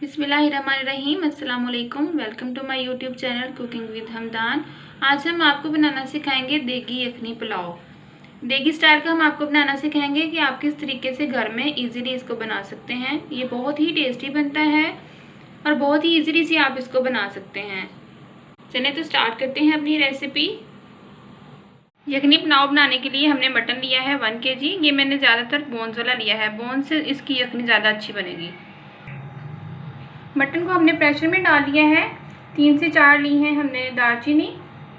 बिस्मिल्लाहिर्रहमानिर्रहीम। अस्सलाम वालेकुम। Welcome to my YouTube channel cooking with Hamdan. आज हम आपको बनाना सिखाएंगे देगी यखनी पुलाव। देगी स्टाइल का हम आपको बनाना सिखाएंगे कि आप किस तरीके से घर में इजीली इसको बना सकते हैं। ये बहुत ही टेस्टी बनता है और बहुत ही इजीली से आप इसको बना सकते हैं। चलिए तो स्टार्ट करते हैं अपनी रेसिपी। यखनी पुलाव बनाने के लिए हमने मटन लिया है 1 kg। ये मैंने ज़्यादातर बोन्स वाला लिया है, बोन से इसकी यखनी ज़्यादा अच्छी बनेगी। मटन को हमने प्रेशर में डाल दिया है। 3 से 4 ली हैं हमने दालचीनी,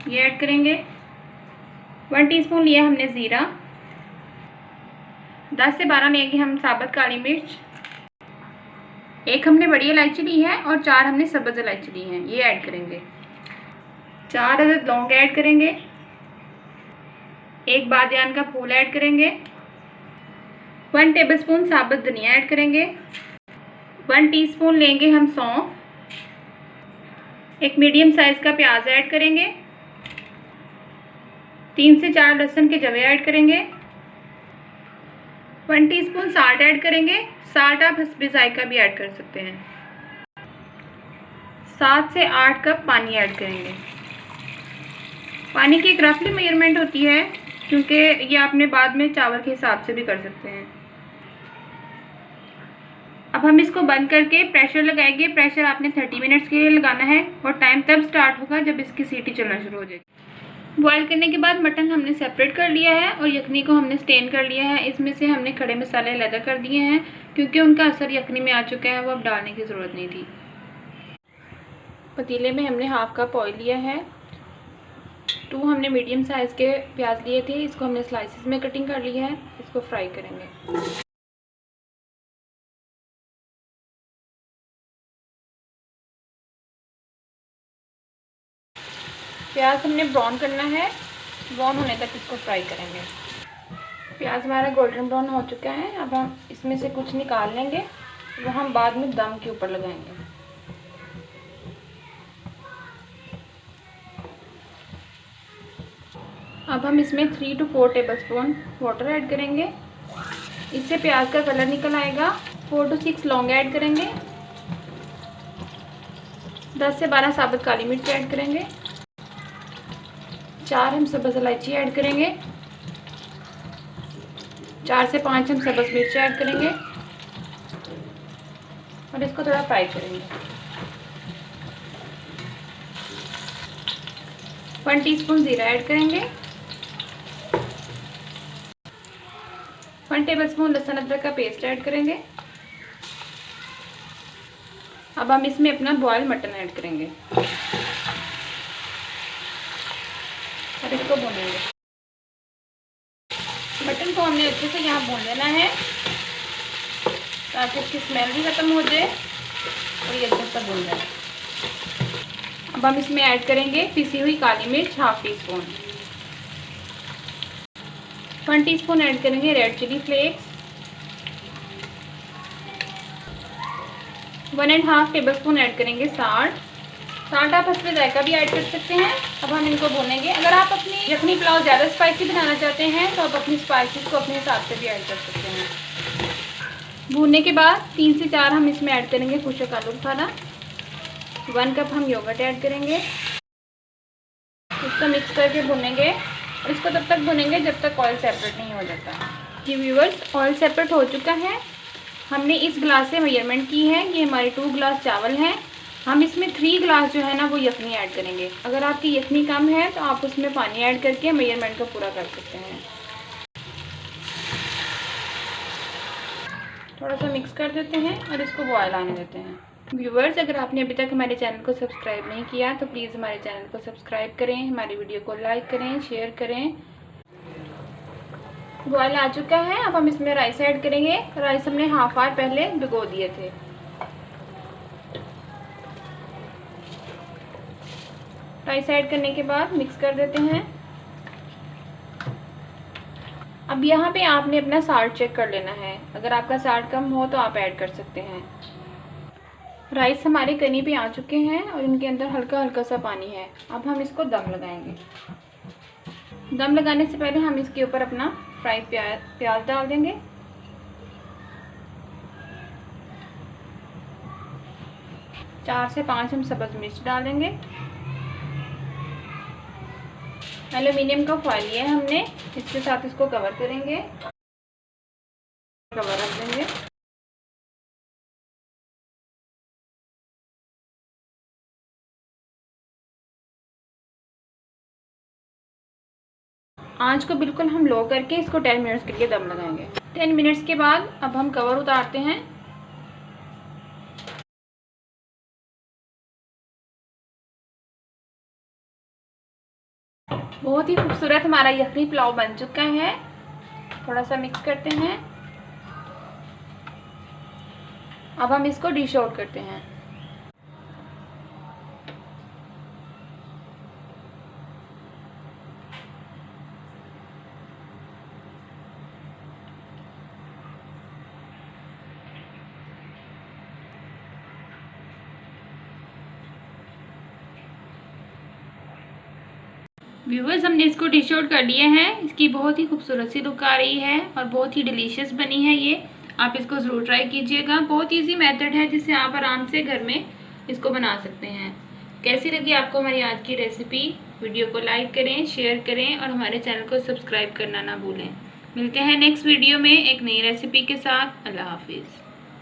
ये ऐड करेंगे। 1 टीस्पून लिया हमने ज़ीरा। 10 से 12 लेंगे हम साबुत काली मिर्च। 1 हमने बड़ी इलायची ली है और 4 हमने सब्ज़ इलायची ली हैं, ये ऐड करेंगे। 4 अदद लौंग ऐड करेंगे। 1 बादियान का फूल ऐड करेंगे। 1 टेबलस्पून साबुत धनिया ऐड करेंगे। 1 टीस्पून लेंगे हम सौंफ। 1 मीडियम साइज़ का प्याज ऐड करेंगे। 3 से 4 लहसुन के जवे ऐड करेंगे। 1 टीस्पून साल्ट ऐड करेंगे। साल्ट आप हस्बे जायका भी ऐड कर सकते हैं। 7 से 8 कप पानी ऐड करेंगे। पानी की एक रफली मेजरमेंट होती है, क्योंकि ये आपने बाद में चावल के हिसाब से भी कर सकते हैं। अब हम इसको बंद करके प्रेशर लगाएंगे। प्रेशर आपने 30 मिनट्स के लिए लगाना है और टाइम तब स्टार्ट होगा जब इसकी सीटी चलना शुरू हो जाएगी। बॉईल करने के बाद मटन हमने सेपरेट कर लिया है और यखनी को हमने स्टेन कर लिया है। इसमें से हमने खड़े मसाले अलग कर दिए हैं, क्योंकि उनका असर यखनी में आ चुका है, वो अब डालने की ज़रूरत नहीं थी। पतीले में हमने हाफ कप ऑयल लिया है। 2 हमने मीडियम साइज़ के प्याज लिए थे, इसको हमने स्लाइसिस में कटिंग कर लिया है। इसको फ्राई करेंगे। प्याज हमने ब्राउन करना है, ब्राउन होने तक इसको फ्राई करेंगे। प्याज हमारा गोल्डन ब्राउन हो चुका है। अब हम इसमें से कुछ निकाल लेंगे, वो हम बाद में दम के ऊपर लगाएंगे। अब हम इसमें 3 से 4 टेबलस्पून वाटर ऐड करेंगे। इससे प्याज का कलर निकल आएगा। 4 से 6 लौंग ऐड करेंगे। 10 से 12 साबुत काली मिर्च ऐड करेंगे। 4 हम सब्ज़ इलायची ऐड करेंगे। 4 से 5 हम सब्ज़ मिर्च ऐड करेंगे और इसको थोड़ा फ्राई करेंगे। 1 टीस्पून ज़ीरा ऐड करेंगे। 1 टेबलस्पून लहसुन अदरक का पेस्ट ऐड करेंगे। अब हम इसमें अपना बॉयल मटन ऐड करेंगे और इसको भूनेंगे। मटन को हमने अच्छे से यहाँ भून लेना है ताकि इसकी स्मेल भी ख़त्म हो जाए और ये अच्छे से भून जाए। अब हम इसमें ऐड करेंगे पिसी हुई काली मिर्च हाफ टीस्पून। 1 टीस्पून ऐड करेंगे red chilli flakes. 1.5 tablespoon add करेंगे साल्ट आप हस्बे जायका भी ऐड कर सकते हैं। अब हम इनको भूनेंगे। अगर आप अपनी यखनी पुलाव ज़्यादा स्पाइसी बनाना चाहते हैं तो आप अपनी स्पाइसेस को अपने हिसाब से भी ऐड कर सकते हैं। भूनने के बाद 3 से 4 हम इसमें ऐड करेंगे खुशक आलू बुखारा। 1 कप हम योगर्ट ऐड करेंगे। इसको मिक्स करके भूनेंगे और इसको तब तक भूनेंगे जब तक ऑयल सेपरेट नहीं हो जाता। जी व्यूअर्स, ऑयल सेपरेट हो चुका है। हमने इस गिलास से मेजरमेंट की है। ये हमारे 2 गिलास चावल हैं। हम इसमें 3 गिलास जो है ना वो यखनी ऐड करेंगे। अगर आपकी यखनी कम है तो आप उसमें पानी ऐड करके मेजरमेंट को पूरा कर सकते हैं। थोड़ा सा मिक्स कर देते हैं और इसको बॉयल आने देते हैं। व्यूवर्स, अगर आपने अभी तक हमारे चैनल को सब्सक्राइब नहीं किया तो प्लीज़ हमारे चैनल को सब्सक्राइब करें, हमारी वीडियो को लाइक करें, शेयर करें। बॉयल आ चुका है। अब हम इसमें राइस ऐड करेंगे। राइस हमने हाफ आवर पहले भिगो दिए थे। राइस ऐड करने के बाद मिक्स कर देते हैं। अब यहाँ पे आपने अपना साल्ट चेक कर लेना है। अगर आपका साल्ट कम हो तो आप ऐड कर सकते हैं। राइस हमारे कनी पे आ चुके हैं और इनके अंदर हल्का हल्का सा पानी है। अब हम इसको दम लगाएंगे। दम लगाने से पहले हम इसके ऊपर अपना फ्राई प्याज डाल देंगे। 4 से 5 हम सब्ज़ मिर्च डालेंगे। एल्युमिनियम का फॉइल लिया है हमने, इसके साथ इसको कवर करेंगे, कवर रख देंगे। आंच को बिल्कुल हम लो करके इसको 10 मिनट्स के लिए दम लगाएंगे। 10 मिनट्स के बाद अब हम कवर उतारते हैं। बहुत ही खूबसूरत हमारा यखनी पुलाव बन चुका है। थोड़ा सा मिक्स करते हैं। अब हम इसको डिश आउट करते हैं। व्यूअर्स, हमने इसको डिश आउट कर लिया है। इसकी बहुत ही खूबसूरत सी लुक आ रही है और बहुत ही डिलीशियस बनी है ये। आप इसको ज़रूर ट्राई कीजिएगा। बहुत इजी मेथड है जिससे आप आराम से घर में इसको बना सकते हैं। कैसी लगी आपको हमारी आज की रेसिपी? वीडियो को लाइक करें, शेयर करें और हमारे चैनल को सब्सक्राइब करना ना भूलें। मिलते हैं नेक्स्ट वीडियो में एक नई रेसिपी के साथ। अल्लाह हाफिज़।